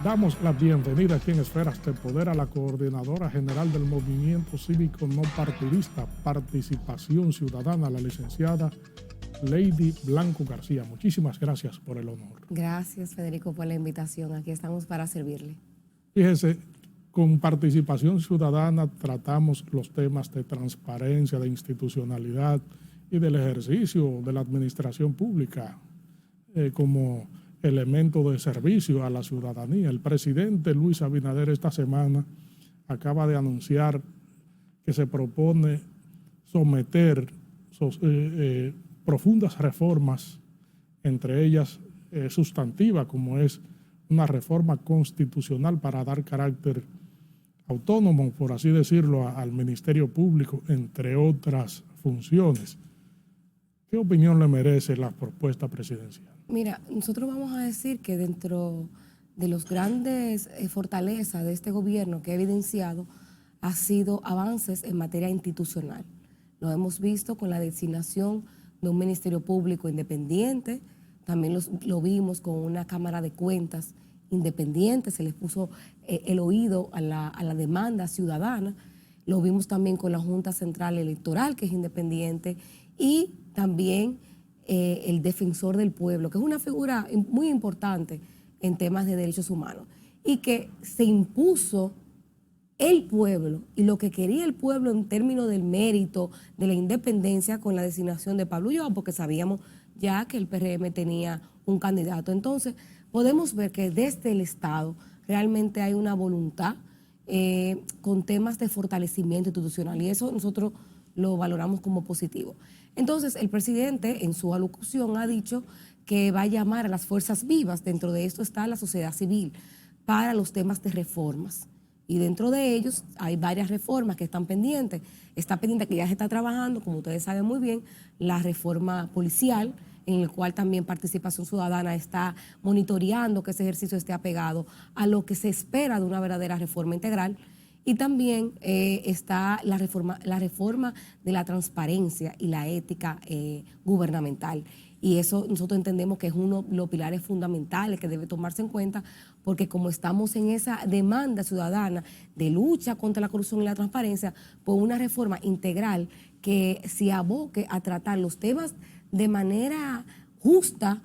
Damos la bienvenida aquí en Esferas de Poder a la coordinadora general del Movimiento Cívico No Partidista Participación Ciudadana, la licenciada Lady Blanco García. Muchísimas gracias por el honor. Gracias, Federico, por la invitación. Aquí estamos para servirle. Fíjese, con Participación Ciudadana tratamos los temas de transparencia, de institucionalidad y del ejercicio de la administración pública como elemento de servicio a la ciudadanía. El presidente Luis Abinader esta semana acaba de anunciar que se propone someter profundas reformas, entre ellas sustantiva, como es una reforma constitucional para dar carácter autónomo, por así decirlo, al Ministerio Público, entre otras funciones. ¿Qué opinión le merece la propuesta presidencial? Mira, nosotros vamos a decir que dentro de los grandes fortalezas de este gobierno que ha evidenciado ha sido avances en materia institucional. Lo hemos visto con la designación de un Ministerio Público independiente, también lo vimos con una Cámara de Cuentas independiente, se les puso el oído a la demanda ciudadana, lo vimos también con la Junta Central Electoral, que es independiente, y también el defensor del pueblo, que es una figura muy importante en temas de derechos humanos, y que se impuso el pueblo y lo que quería el pueblo en términos del mérito, de la independencia, con la designación de Pablo Ulloa, porque sabíamos ya que el PRM tenía un candidato. Entonces, podemos ver que desde el Estado realmente hay una voluntad con temas de fortalecimiento institucional, y eso nosotros lo valoramos como positivo. Entonces, el presidente en su alocución ha dicho que va a llamar a las fuerzas vivas, dentro de esto está la sociedad civil, para los temas de reformas. Y dentro de ellos hay varias reformas que están pendientes. Está pendiente, que ya se está trabajando, como ustedes saben muy bien, la reforma policial, en el cual también Participación Ciudadana está monitoreando que ese ejercicio esté apegado a lo que se espera de una verdadera reforma integral. Y también está la reforma de la transparencia y la ética gubernamental. Y eso nosotros entendemos que es uno de los pilares fundamentales que debe tomarse en cuenta, porque como estamos en esa demanda ciudadana de lucha contra la corrupción y la transparencia, pues una reforma integral que se aboque a tratar los temas de manera justa,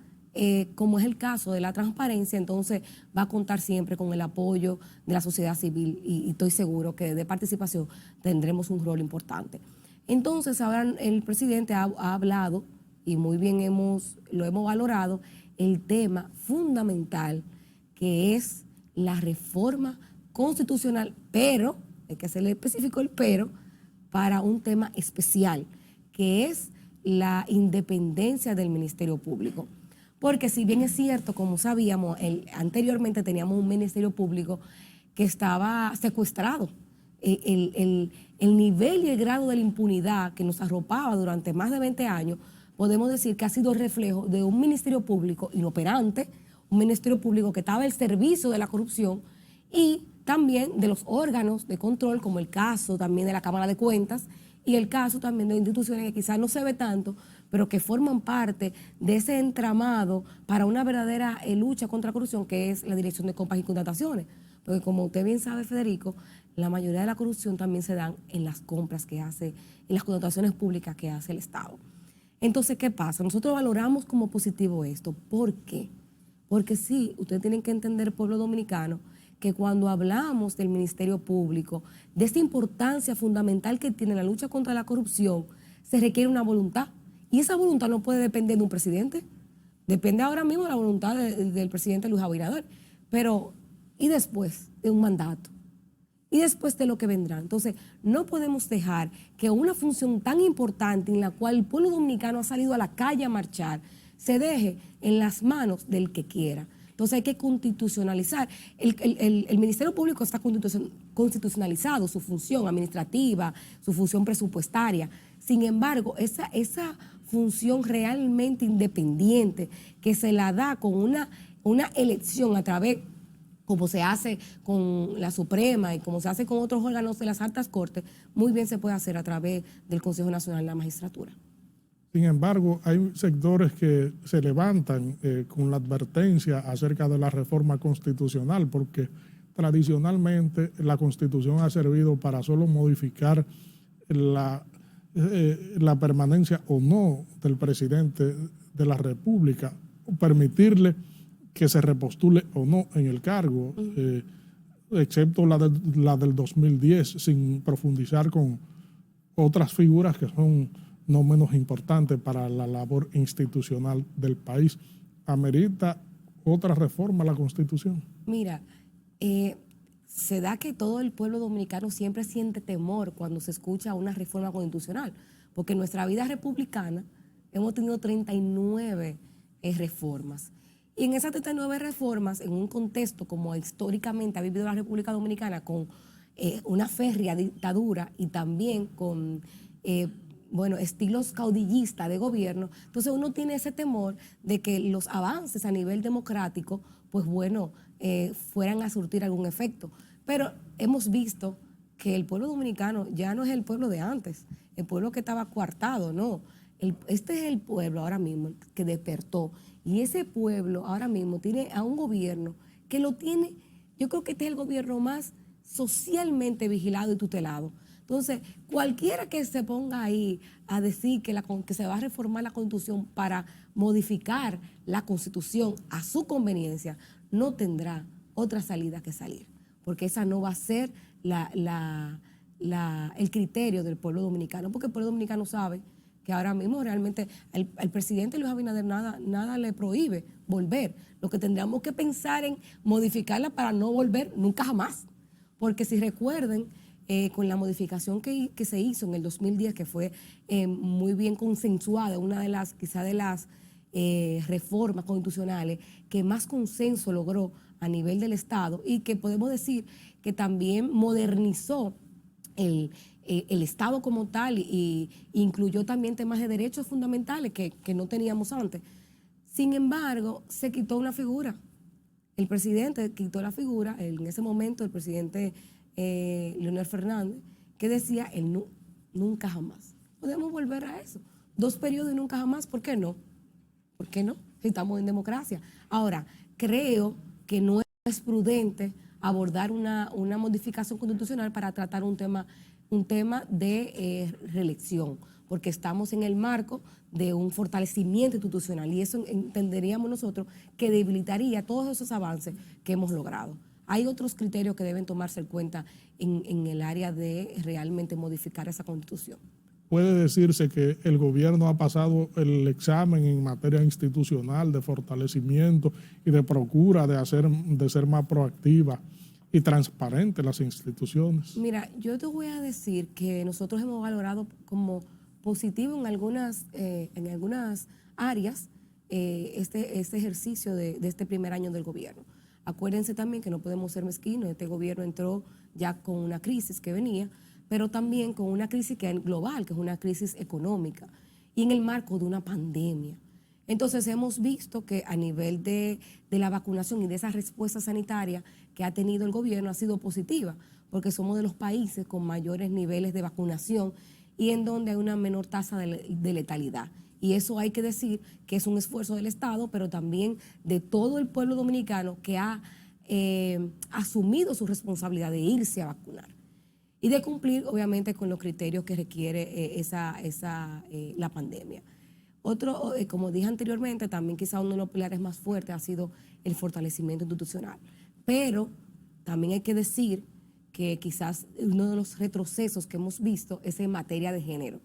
como es el caso de la transparencia, entonces va a contar siempre con el apoyo de la sociedad civil, y estoy seguro que de Participación tendremos un rol importante. Entonces ahora el presidente ha hablado, y muy bien lo hemos valorado, el tema fundamental que es la reforma constitucional, pero, hay que hacerle específico el pero, para un tema especial, que es la independencia del Ministerio Público. Porque si bien es cierto, como sabíamos, anteriormente teníamos un Ministerio Público que estaba secuestrado. El nivel y el grado de la impunidad que nos arropaba durante más de 20 años, podemos decir que ha sido reflejo de un Ministerio Público inoperante, un Ministerio Público que estaba al servicio de la corrupción, y también de los órganos de control, como el caso también de la Cámara de Cuentas, y el caso también de instituciones que quizás no se ve tanto, pero que forman parte de ese entramado para una verdadera lucha contra la corrupción, que es la Dirección de Compras y Contrataciones. Porque como usted bien sabe, Federico, la mayoría de la corrupción también se dan en las compras que hace, en las contrataciones públicas que hace el Estado. Entonces, ¿qué pasa? Nosotros valoramos como positivo esto. ¿Por qué? Porque sí, ustedes tienen que entender, pueblo dominicano, que cuando hablamos del Ministerio Público, de esta importancia fundamental que tiene la lucha contra la corrupción, se requiere una voluntad. Y esa voluntad no puede depender de un presidente. Depende ahora mismo de la voluntad del presidente Luis Abinader. Pero, ¿y después de un mandato? Y después de lo que vendrá. Entonces, no podemos dejar que una función tan importante en la cual el pueblo dominicano ha salido a la calle a marchar, se deje en las manos del que quiera. Entonces hay que constitucionalizar. El Ministerio Público está constitucionalizado, su función administrativa, su función presupuestaria. Sin embargo, esa función realmente independiente que se la da con una elección a través, como se hace con la Suprema y como se hace con otros órganos de las altas cortes, muy bien se puede hacer a través del Consejo Nacional de la Magistratura. Sin embargo, hay sectores que se levantan con la advertencia acerca de la reforma constitucional, porque tradicionalmente la Constitución ha servido para solo modificar la permanencia o no del presidente de la República, permitirle que se repostule o no en el cargo, excepto la del 2010, sin profundizar con otras figuras que son no menos importantes para la labor institucional del país. ¿Amerita otra reforma a la Constitución? Mira, se da que todo el pueblo dominicano siempre siente temor cuando se escucha una reforma constitucional, porque en nuestra vida republicana hemos tenido 39 reformas. Y en esas 39 reformas, en un contexto como históricamente ha vivido la República Dominicana, con una férrea dictadura y también con estilos caudillistas de gobierno, entonces uno tiene ese temor de que los avances a nivel democrático, pues bueno, fueran a surtir algún efecto. Pero hemos visto que el pueblo dominicano ya no es el pueblo de antes, el pueblo que estaba coartado, no. Este es el pueblo ahora mismo que despertó, y ese pueblo ahora mismo tiene a un gobierno que lo tiene, yo creo que este es el gobierno más socialmente vigilado y tutelado. Entonces, cualquiera que se ponga ahí a decir que se va a reformar la Constitución para modificar la Constitución a su conveniencia, no tendrá otra salida que salir, porque esa no va a ser el criterio del pueblo dominicano, porque el pueblo dominicano sabe que ahora mismo realmente al presidente Luis Abinader nada le prohíbe volver. Lo que tendríamos que pensar en modificarla para no volver nunca jamás, porque si recuerden, con la modificación que se hizo en el 2010, que fue muy bien consensuada, una de las, quizá de las reformas constitucionales que más consenso logró a nivel del Estado, y que podemos decir que también modernizó el Estado como tal, y incluyó también temas de derechos fundamentales que no teníamos antes. Sin embargo, se quitó una figura. El presidente quitó la figura, en ese momento el presidente Leonel Fernández, que decía nunca jamás. Podemos volver a eso. 2 periodos y nunca jamás, ¿por qué no? ¿Por qué no? Si estamos en democracia. Ahora, creo que no es prudente abordar una modificación constitucional para tratar un tema de reelección, porque estamos en el marco de un fortalecimiento institucional, y eso entenderíamos nosotros que debilitaría todos esos avances que hemos logrado. Hay otros criterios que deben tomarse en cuenta en el área de realmente modificar esa Constitución. Puede decirse que el gobierno ha pasado el examen en materia institucional de fortalecimiento y de procura de ser más proactiva y transparente las instituciones. Mira, yo te voy a decir que nosotros hemos valorado como positivo en algunas áreas este ejercicio de este primer año del gobierno. Acuérdense también que no podemos ser mezquinos. Este gobierno entró ya con una crisis que venía, pero también con una crisis que es global, que es una crisis económica, y en el marco de una pandemia. Entonces hemos visto que a nivel de la vacunación y de esa respuesta sanitaria que ha tenido el gobierno ha sido positiva, porque somos de los países con mayores niveles de vacunación y en donde hay una menor tasa de letalidad. Y eso hay que decir que es un esfuerzo del Estado, pero también de todo el pueblo dominicano que ha asumido su responsabilidad de irse a vacunar y de cumplir, obviamente, con los criterios que requiere la pandemia. Otro, como dije anteriormente, también quizá uno de los pilares más fuertes ha sido el fortalecimiento institucional. Pero también hay que decir que quizás uno de los retrocesos que hemos visto es en materia de género.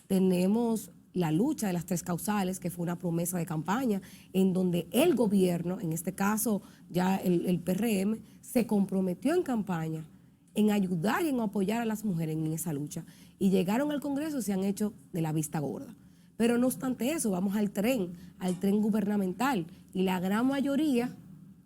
Tenemos la lucha de las 3 causales, que fue una promesa de campaña, en donde el gobierno, en este caso ya el PRM, se comprometió en campaña en ayudar y en apoyar a las mujeres en esa lucha. Y llegaron al Congreso y se han hecho de la vista gorda. Pero no obstante eso, vamos al tren gubernamental, y la gran mayoría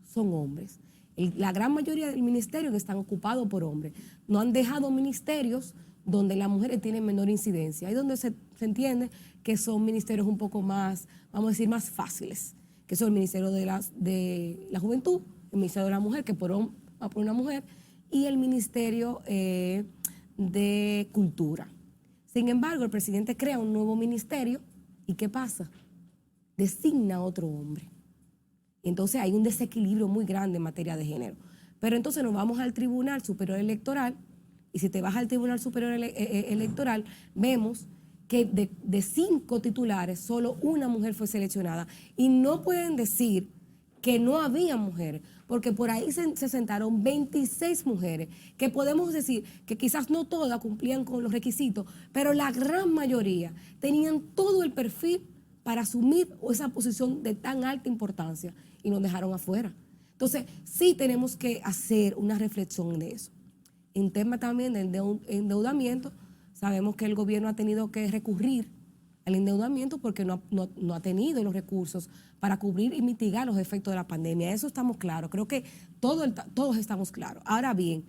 son hombres. La gran mayoría del ministerio que están ocupados por hombres. No han dejado ministerios donde las mujeres tienen menor incidencia, ahí donde se entiende que son ministerios un poco más, vamos a decir, más fáciles, que son el Ministerio de la Juventud, el Ministerio de la Mujer, que va por una mujer, y el Ministerio de Cultura. Sin embargo, el presidente crea un nuevo ministerio ¿Y qué pasa? Designa a otro hombre. Entonces hay un desequilibrio muy grande en materia de género. Pero entonces nos vamos al Tribunal Superior Electoral, y si te vas al Tribunal Superior Electoral, vemos que de 5 titulares, solo una mujer fue seleccionada. Y no pueden decir que no había mujeres, porque por ahí se sentaron 26 mujeres, que podemos decir que quizás no todas cumplían con los requisitos, pero la gran mayoría tenían todo el perfil para asumir esa posición de tan alta importancia y nos dejaron afuera. Entonces, sí tenemos que hacer una reflexión de eso. En tema también del endeudamiento, sabemos que el gobierno ha tenido que recurrir al endeudamiento porque no ha tenido los recursos para cubrir y mitigar los efectos de la pandemia. Eso estamos claros. Creo que todos estamos claros. Ahora bien,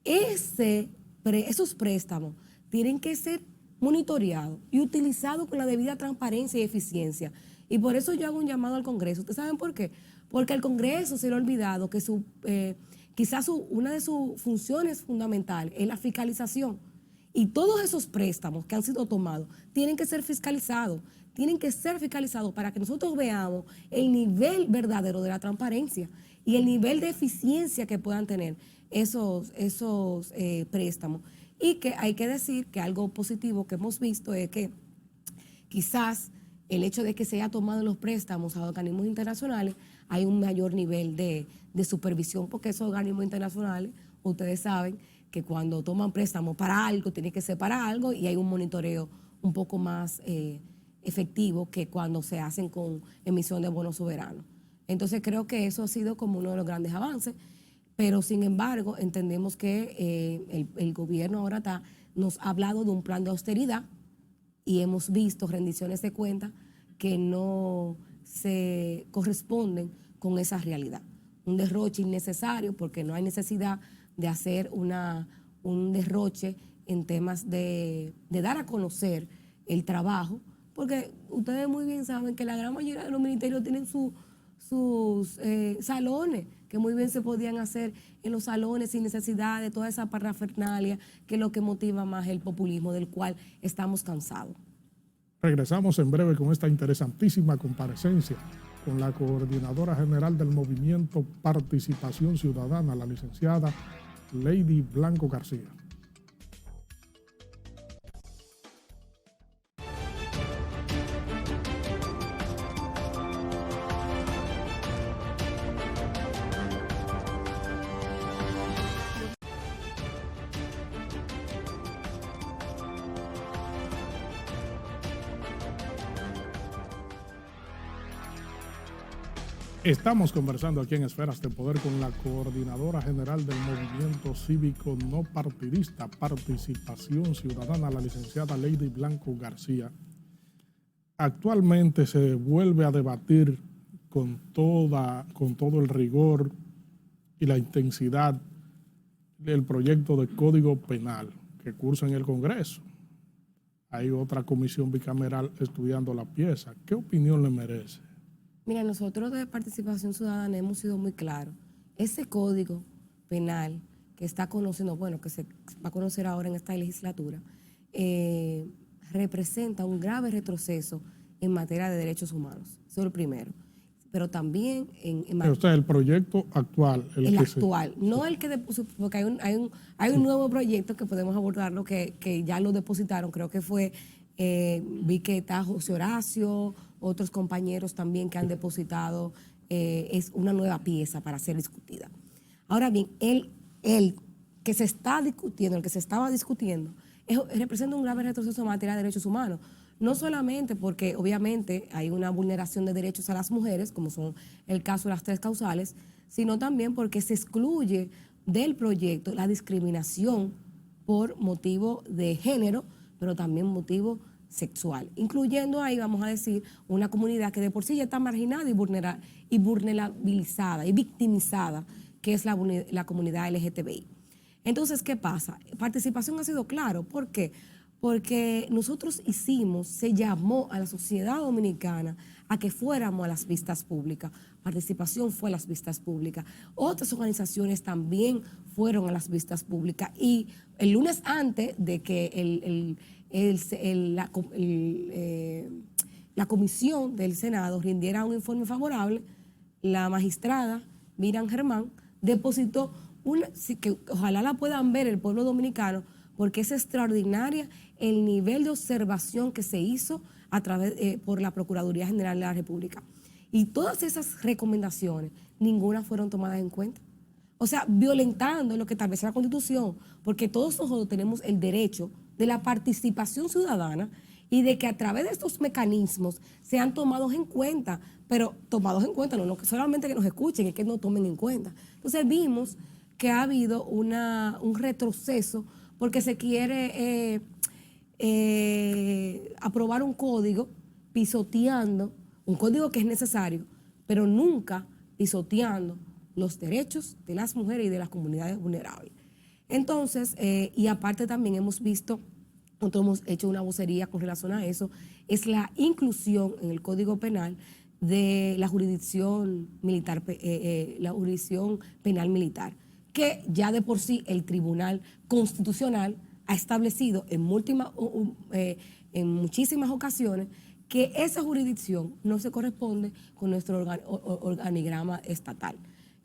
esos préstamos tienen que ser monitoreados y utilizados con la debida transparencia y eficiencia. Y por eso yo hago un llamado al Congreso. ¿Ustedes saben por qué? Porque al Congreso se le ha olvidado que quizás una de sus funciones fundamentales es la fiscalización. Y todos esos préstamos que han sido tomados tienen que ser fiscalizados para que nosotros veamos el nivel verdadero de la transparencia y el nivel de eficiencia que puedan tener esos préstamos. Y que hay que decir que algo positivo que hemos visto es que quizás el hecho de que se haya tomado los préstamos a organismos internacionales, hay un mayor nivel de supervisión, porque esos organismos internacionales, ustedes saben, que cuando toman préstamos para algo, tiene que ser para algo y hay un monitoreo un poco más efectivo que cuando se hacen con emisión de bonos soberanos. Entonces creo que eso ha sido como uno de los grandes avances, pero sin embargo entendemos que el gobierno ahora nos ha hablado de un plan de austeridad y hemos visto rendiciones de cuentas que no se corresponden con esa realidad. Un derroche innecesario porque no hay necesidad de hacer un derroche en temas de dar a conocer el trabajo, porque ustedes muy bien saben que la gran mayoría de los ministerios tienen sus salones, que muy bien se podían hacer en los salones sin necesidad de toda esa parafernalia, que es lo que motiva más el populismo, del cual estamos cansados. Regresamos en breve con esta interesantísima comparecencia con la coordinadora general del Movimiento Participación Ciudadana, la licenciada Lady Blanco García. Estamos conversando aquí en Esferas de Poder con la coordinadora general del Movimiento Cívico No Partidista Participación Ciudadana, la licenciada Lady Blanco García. Actualmente se vuelve a debatir con todo el rigor y la intensidad del proyecto de Código Penal que cursa en el Congreso. Hay otra comisión bicameral estudiando la pieza. ¿Qué opinión le merece? Mira, nosotros de Participación Ciudadana hemos sido muy claros. Ese Código Penal que está conociendo, bueno, que se va a conocer ahora en esta legislatura, representa un grave retroceso en materia de derechos humanos. Eso es lo primero. Pero también o sea, el proyecto actual. El actual, no el que porque hay un nuevo proyecto que podemos abordarlo que ya lo depositaron, creo que fue, vi que está José Horacio, otros compañeros también que han depositado, es una nueva pieza para ser discutida. Ahora bien, el que se está discutiendo, el que se estaba discutiendo, representa un grave retroceso en materia de derechos humanos. No solamente porque obviamente hay una vulneración de derechos a las mujeres, como son el caso de las 3 causales, sino también porque se excluye del proyecto la discriminación por motivo de género, pero también motivo sexual, incluyendo ahí, vamos a decir, una comunidad que de por sí ya está marginada y vulnerabilizada y victimizada, que es la comunidad LGTBI. Entonces, ¿qué pasa? Participación ha sido claro. ¿Por qué? Porque nosotros se llamó a la sociedad dominicana a que fuéramos a las vistas públicas. Participación fue a las vistas públicas. Otras organizaciones también fueron a las vistas públicas. Y el lunes antes de que la comisión del Senado rindiera un informe favorable, la magistrada Miriam Germán depositó que ojalá la puedan ver el pueblo dominicano, porque es extraordinaria el nivel de observación que se hizo a través por la Procuraduría General de la República. Y todas esas recomendaciones, ninguna fueron tomadas en cuenta. O sea, violentando lo que establece la Constitución, porque todos nosotros tenemos el derecho de la participación ciudadana y de que a través de estos mecanismos sean tomados en cuenta, pero tomados en cuenta, no solamente que nos escuchen, es que no tomen en cuenta. Entonces vimos que ha habido un retroceso porque se quiere aprobar un código pisoteando, un código que es necesario, pero nunca pisoteando los derechos de las mujeres y de las comunidades vulnerables. Entonces, y aparte también hemos visto, nosotros hemos hecho una vocería con relación a eso, es la inclusión en el Código Penal de la jurisdicción militar, la jurisdicción penal militar, que ya de por sí el Tribunal Constitucional ha establecido en muchísimas ocasiones que esa jurisdicción no se corresponde con nuestro organigrama estatal.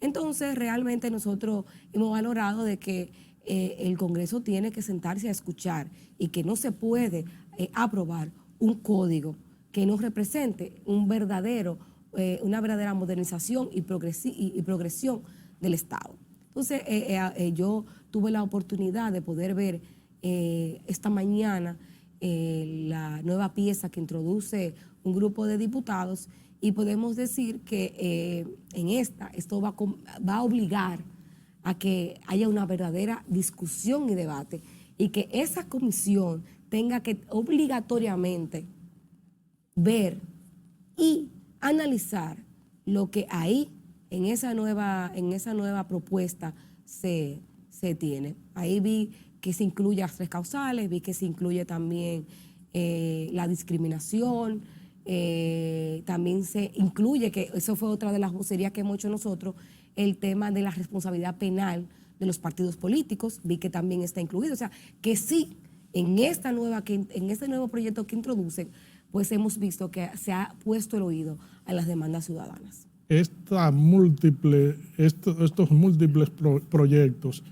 Entonces, realmente nosotros hemos valorado de que el Congreso tiene que sentarse a escuchar y que no se puede aprobar un código que no represente una verdadera modernización y progresión del Estado. Entonces, yo tuve la oportunidad de poder ver esta mañana la nueva pieza que introduce un grupo de diputados y podemos decir que esto va a obligar a que haya una verdadera discusión y debate y que esa comisión tenga que obligatoriamente ver y analizar lo que ahí en esa nueva propuesta se tiene. Ahí vi que se incluye las 3 causales, vi que se incluye también la discriminación, también se incluye, que eso fue otra de las vocerías que hemos hecho nosotros, el tema de la responsabilidad penal de los partidos políticos, vi que también está incluido. O sea, que sí, en este nuevo proyecto que introducen, pues hemos visto que se ha puesto el oído a las demandas ciudadanas. Estos múltiples proyectos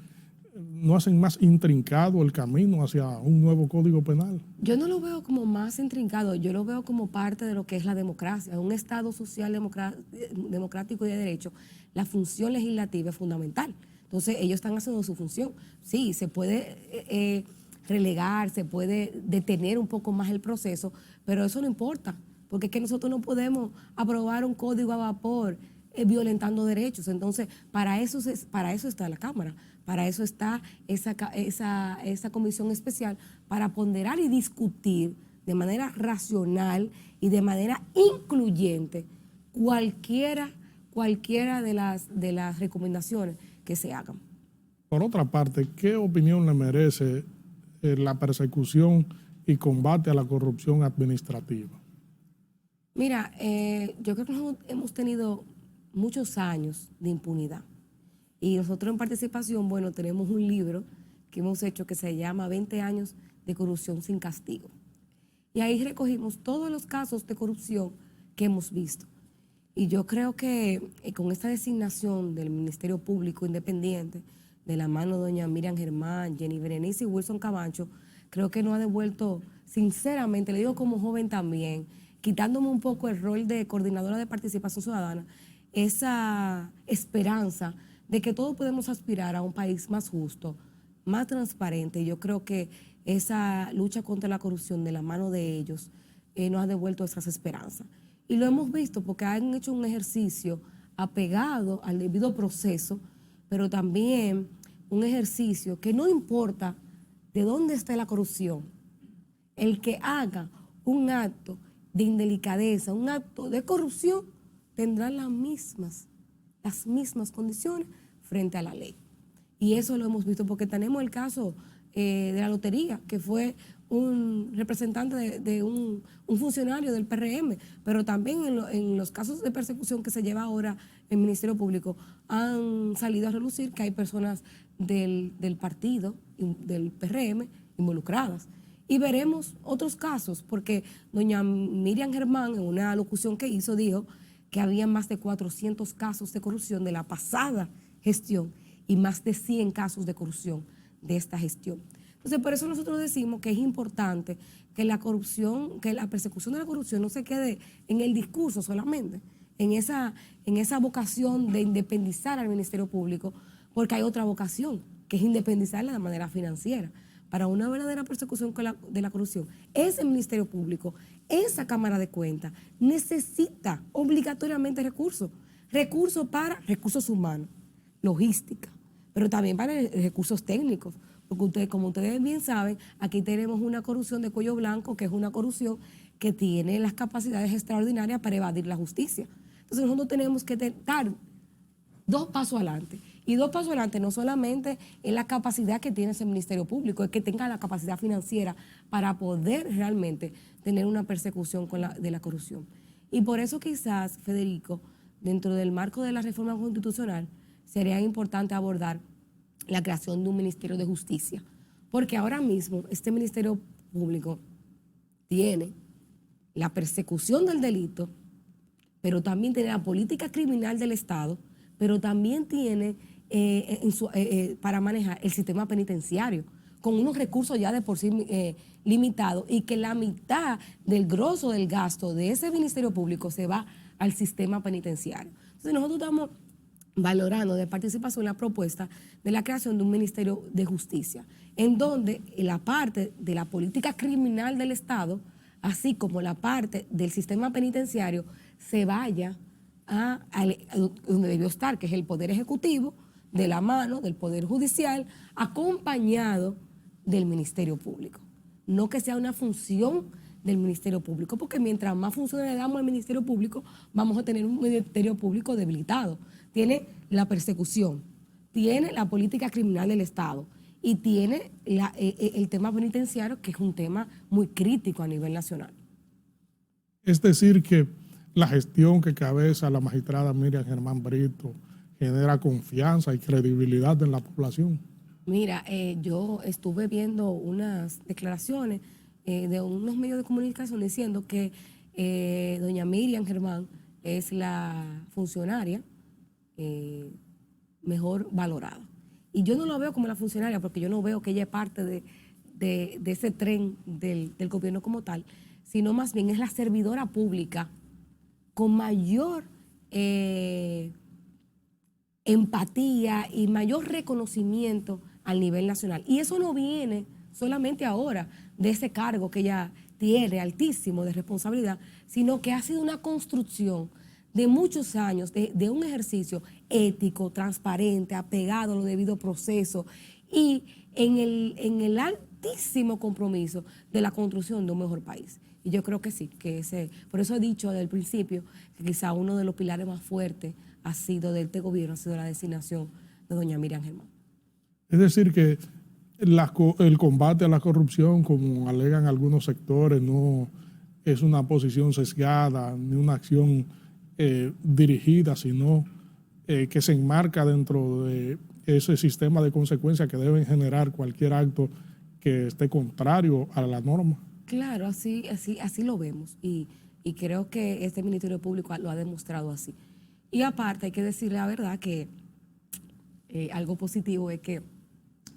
no hacen más intrincado el camino hacia un nuevo Código Penal. Yo no lo veo como más intrincado, yo lo veo como parte de lo que es la democracia. Un Estado social democrático y de derecho, la función legislativa es fundamental. Entonces, ellos están haciendo su función. Sí, se puede relegar, se puede detener un poco más el proceso, pero eso no importa, porque es que nosotros no podemos aprobar un código a vapor violentando derechos. Entonces, para eso está la Cámara, para eso está esa comisión especial, para ponderar y discutir de manera racional y de manera incluyente cualquiera de las recomendaciones que se hagan. Por otra parte, ¿qué opinión le merece la persecución y combate a la corrupción administrativa? Mira, yo creo que hemos tenido muchos años de impunidad. Y nosotros en participación, bueno, tenemos un libro que hemos hecho que se llama 20 años de corrupción sin castigo. Y ahí recogimos todos los casos de corrupción que hemos visto. Y yo creo que con esta designación del Ministerio Público Independiente, de la mano de doña Miriam Germán, Jenny Berenice y Wilson Cabancho, creo que nos ha devuelto, sinceramente, le digo como joven también, quitándome un poco el rol de coordinadora de participación ciudadana, esa esperanza de que todos podemos aspirar a un país más justo, más transparente. Yo creo que esa lucha contra la corrupción de la mano de ellos nos ha devuelto esas esperanzas. Y lo hemos visto porque han hecho un ejercicio apegado al debido proceso, pero también un ejercicio que no importa de dónde esté la corrupción, el que haga un acto de indelicadeza, un acto de corrupción, tendrá las mismas condiciones frente a la ley. Y eso lo hemos visto porque tenemos el caso de la lotería, que fue un representante de un funcionario del PRM, pero también en los casos de persecución que se lleva ahora el Ministerio Público han salido a relucir que hay personas del partido, del PRM, involucradas. Y veremos otros casos, porque doña Miriam Germán, en una locución que hizo, dijo que había más de 400 casos de corrupción de la pasada gestión y más de 100 casos de corrupción de esta gestión. Entonces, por eso nosotros decimos que es importante que la corrupción, que la persecución de la corrupción no se quede en el discurso solamente, en esa vocación de independizar al Ministerio Público, porque hay otra vocación, que es independizarla de manera financiera. Para una verdadera persecución de la corrupción, ese Ministerio Público, esa Cámara de Cuentas, necesita obligatoriamente recursos para recursos humanos, logística, pero también para recursos técnicos, porque ustedes, como ustedes bien saben, aquí tenemos una corrupción de cuello blanco, que es una corrupción que tiene las capacidades extraordinarias para evadir la justicia. Entonces nosotros tenemos que dar 2 pasos adelante. Y 2 pasos adelante no solamente es la capacidad que tiene ese Ministerio Público, es que tenga la capacidad financiera para poder realmente tener una persecución de la corrupción. Y por eso quizás, Federico, dentro del marco de la reforma constitucional, sería importante abordar la creación de un Ministerio de Justicia. Porque ahora mismo este Ministerio Público tiene la persecución del delito, pero también tiene la política criminal del Estado, pero también tiene para manejar el sistema penitenciario, con unos recursos ya de por sí limitados, y que la mitad del grosso del gasto de ese Ministerio Público se va al sistema penitenciario. Entonces nosotros estamos valorando de participación la propuesta de la creación de un Ministerio de Justicia, en donde la parte de la política criminal del Estado, así como la parte del sistema penitenciario, se vaya a donde debió estar, que es el Poder Ejecutivo, de la mano del Poder Judicial, acompañado del Ministerio Público. No que sea una función del Ministerio Público, porque mientras más funciones le damos al Ministerio Público, vamos a tener un Ministerio Público debilitado. Tiene la persecución, tiene la política criminal del Estado y tiene el tema penitenciario, que es un tema muy crítico a nivel nacional. Es decir, que la gestión que cabeza la magistrada Miriam Germán Brito genera confianza y credibilidad en la población. Mira, yo estuve viendo unas declaraciones de unos medios de comunicación diciendo que doña Miriam Germán es la funcionaria mejor valorada. Y yo no lo veo como la funcionaria, porque yo no veo que ella es parte de ese tren del gobierno como tal, sino más bien es la servidora pública con mayor empatía y mayor reconocimiento al nivel nacional. Y eso no viene solamente ahora de ese cargo que ella tiene altísimo de responsabilidad, sino que ha sido una construcción de muchos años, de un ejercicio ético, transparente, apegado a lo debido proceso y en el altísimo compromiso de la construcción de un mejor país. Y yo creo que sí, por eso he dicho desde el principio que quizá uno de los pilares más fuertes ha sido de este gobierno, ha sido la designación de doña Miriam Germán. Es decir, que el combate a la corrupción, como alegan algunos sectores, no es una posición sesgada ni una acción dirigida, sino que se enmarca dentro de ese sistema de consecuencias que deben generar cualquier acto que esté contrario a la norma. Claro, así lo vemos y creo que este Ministerio Público lo ha demostrado así. Y aparte hay que decir la verdad que algo positivo es que,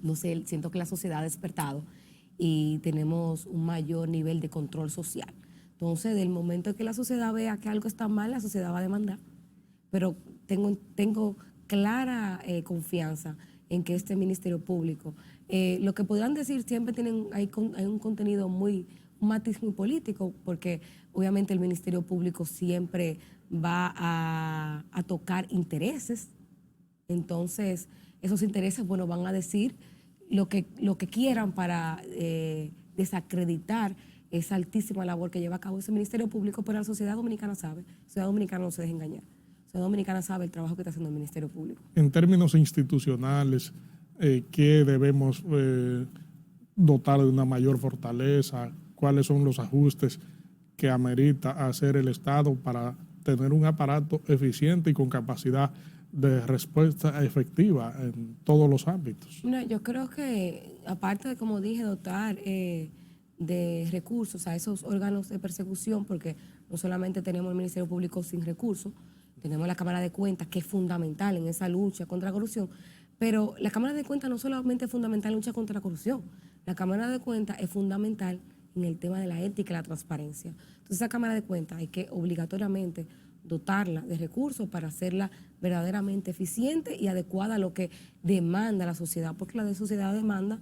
no sé, siento que la sociedad ha despertado y tenemos un mayor nivel de control social. Entonces, del momento que la sociedad vea que algo está mal, la sociedad va a demandar. Pero tengo clara confianza en que este Ministerio Público, lo que podrán decir siempre hay un contenido un matiz muy político, porque obviamente el Ministerio Público siempre va a tocar intereses. Entonces, esos intereses, bueno, van a decir lo que quieran para desacreditar esa altísima labor que lleva a cabo ese Ministerio Público, pero la sociedad dominicana sabe, la sociedad dominicana no se deja engañar. La sociedad dominicana sabe el trabajo que está haciendo el Ministerio Público. En términos institucionales, ¿qué debemos dotar de una mayor fortaleza? ¿Cuáles son los ajustes que amerita hacer el Estado para tener un aparato eficiente y con capacidad de respuesta efectiva en todos los ámbitos? Yo creo que, aparte de, como dije, dotar de recursos a esos órganos de persecución, porque no solamente tenemos el Ministerio Público sin recursos, tenemos la Cámara de Cuentas, que es fundamental en esa lucha contra la corrupción, pero la Cámara de Cuentas no solamente es fundamental en la lucha contra la corrupción, la Cámara de Cuentas es fundamental en el tema de la ética y la transparencia. Entonces, esa Cámara de Cuentas hay que obligatoriamente dotarla de recursos para hacerla verdaderamente eficiente y adecuada a lo que demanda la sociedad, porque la sociedad demanda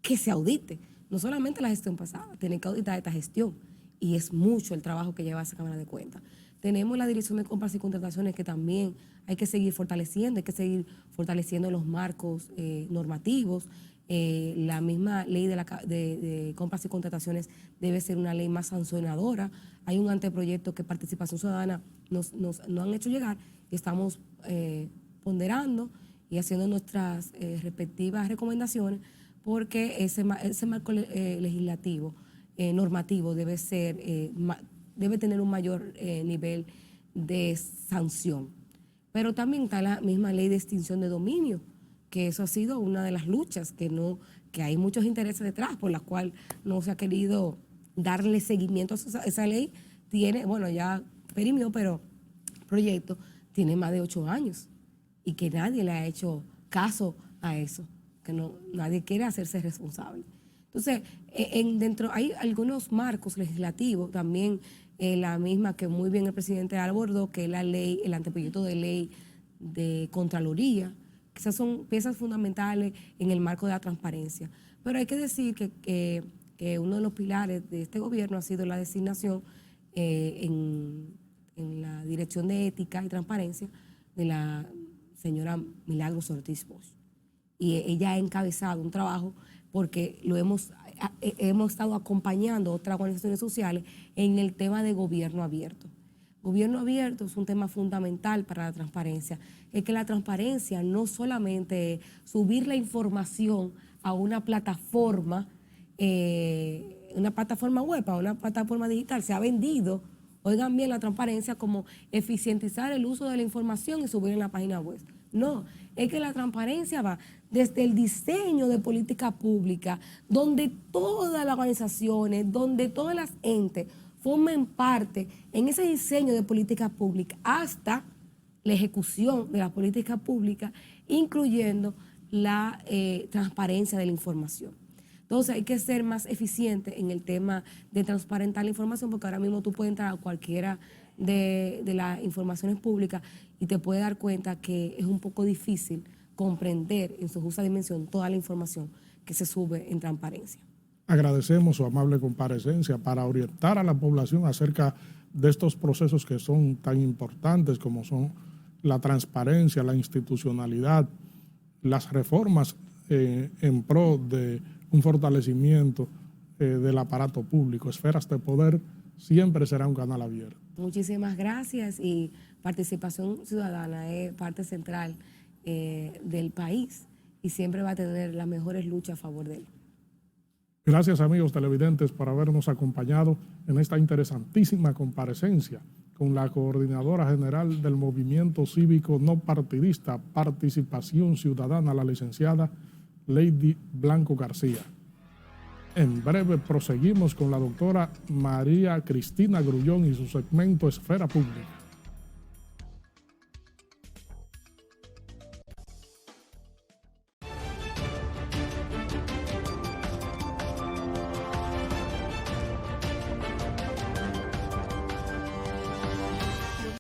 que se audite, no solamente la gestión pasada, tienen que auditar esta gestión, y es mucho el trabajo que lleva esa Cámara de Cuentas. Tenemos la Dirección de Compras y Contrataciones, que también hay que seguir fortaleciendo, los marcos normativos. La misma ley de compras y contrataciones debe ser una ley más sancionadora. Hay un anteproyecto que Participación Ciudadana nos han hecho llegar y estamos ponderando y haciendo nuestras respectivas recomendaciones, porque ese marco legislativo, normativo, debe tener un mayor nivel de sanción. Pero también está la misma ley de extinción de dominio, que eso ha sido una de las luchas, que hay muchos intereses detrás, por la cual no se ha querido darle seguimiento a esa ley. Tiene, bueno, ya perimió, pero el proyecto tiene más de 8 años y que nadie le ha hecho caso a eso, que nadie quiere hacerse responsable. Entonces, dentro hay algunos marcos legislativos, también la misma que muy bien el presidente abordó, que es la ley, el anteproyecto de ley de Contraloría. Esas son piezas fundamentales en el marco de la transparencia. Pero hay que decir que uno de los pilares de este gobierno ha sido la designación en la Dirección de Ética y Transparencia de la señora Milagros Ortiz Bosch. Y ella ha encabezado un trabajo, porque hemos estado acompañando a otras organizaciones sociales en el tema de gobierno abierto. Gobierno abierto es un tema fundamental para la transparencia. Es que la transparencia no solamente es subir la información a una plataforma web, a una plataforma digital. Se ha vendido, oigan bien, la transparencia como eficientizar el uso de la información y subir en la página web. No, es que la transparencia va desde el diseño de política pública, donde todas las organizaciones, donde todas las entes formen parte en ese diseño de política pública, hasta la ejecución de la política pública, incluyendo la transparencia de la información. Entonces hay que ser más eficiente en el tema de transparentar la información, porque ahora mismo tú puedes entrar a cualquiera de las informaciones públicas y te puedes dar cuenta que es un poco difícil comprender en su justa dimensión toda la información que se sube en transparencia. Agradecemos su amable comparecencia para orientar a la población acerca de estos procesos que son tan importantes, como son la transparencia, la institucionalidad, las reformas en pro de un fortalecimiento del aparato público. Esferas de Poder siempre será un canal abierto. Muchísimas gracias, y Participación Ciudadana es parte central del país y siempre va a tener las mejores luchas a favor de él. Gracias, amigos televidentes, por habernos acompañado en esta interesantísima comparecencia con la Coordinadora General del Movimiento Cívico No Partidista Participación Ciudadana, la licenciada Lady Blanco García. En breve proseguimos con la doctora María Cristina Grullón y su segmento Esfera Pública.